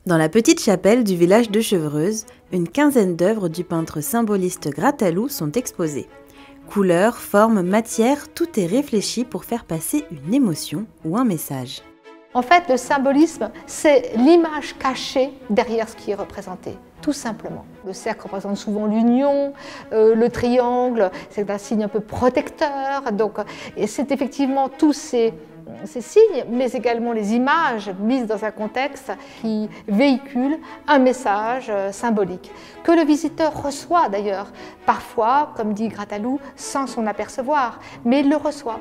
Dans la petite chapelle du village de Chevreuse, une quinzaine d'œuvres du peintre symboliste Grattalou sont exposées. Couleurs, formes, matières, tout est réfléchi pour faire passer une émotion ou un message. En fait, le symbolisme, c'est l'image cachée derrière ce qui est représenté, tout simplement. Le cercle représente souvent l'union, le triangle, c'est un signe un peu protecteur. Et c'est effectivement tous ces signes, mais également les images mises dans un contexte qui véhiculent un message symbolique, que le visiteur reçoit d'ailleurs, parfois, comme dit Grattalou, sans s'en apercevoir, mais il le reçoit.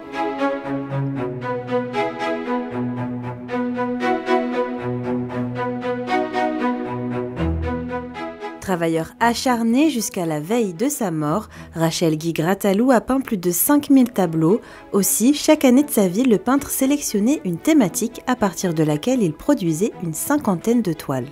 Travailleur acharné jusqu'à la veille de sa mort, Rachel Guy Grattalou a peint plus de 5000 tableaux. Aussi, chaque année de sa vie, le peintre sélectionnait une thématique à partir de laquelle il produisait une cinquantaine de toiles.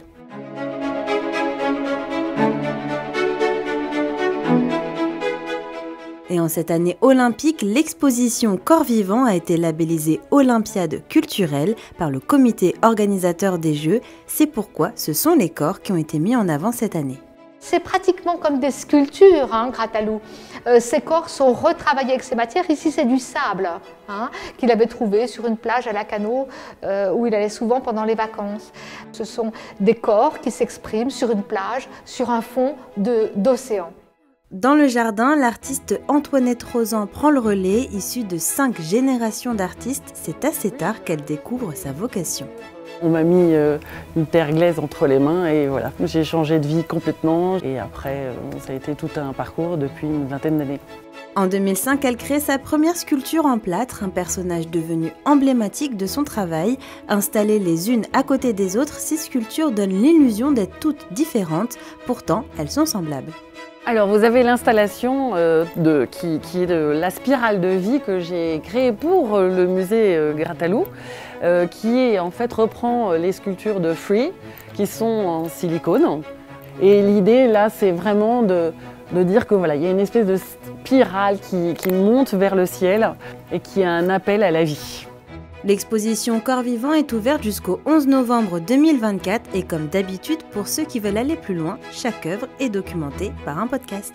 Et en cette année olympique, l'exposition Corps vivant a été labellisée Olympiade culturelle par le comité organisateur des Jeux. C'est pourquoi ce sont les corps qui ont été mis en avant cette année. C'est pratiquement comme des sculptures, Grattalou. Ces corps sont retravaillés avec ces matières. Ici, c'est du sable qu'il avait trouvé sur une plage à Lacanau où il allait souvent pendant les vacances. Ce sont des corps qui s'expriment sur une plage, sur un fond d'océan. Dans le jardin, l'artiste Antoinette Rosan prend le relais. Issue de 5 générations d'artistes, c'est assez tard qu'elle découvre sa vocation. On m'a mis une terre glaise entre les mains et voilà, j'ai changé de vie complètement. Et après, ça a été tout un parcours depuis une vingtaine d'années. En 2005, elle crée sa première sculpture en plâtre, un personnage devenu emblématique de son travail. Installées les unes à côté des autres, ces sculptures donnent l'illusion d'être toutes différentes. Pourtant, elles sont semblables. Alors vous avez l'installation qui est de la spirale de vie que j'ai créée pour le musée Grattalou, qui en fait reprend les sculptures de Free qui sont en silicone. Et l'idée là, c'est vraiment de dire que voilà, il y a une espèce de spirale qui monte vers le ciel et qui a un appel à la vie. L'exposition Corps vivant est ouverte jusqu'au 11 novembre 2024 et comme d'habitude, pour ceux qui veulent aller plus loin, chaque œuvre est documentée par un podcast.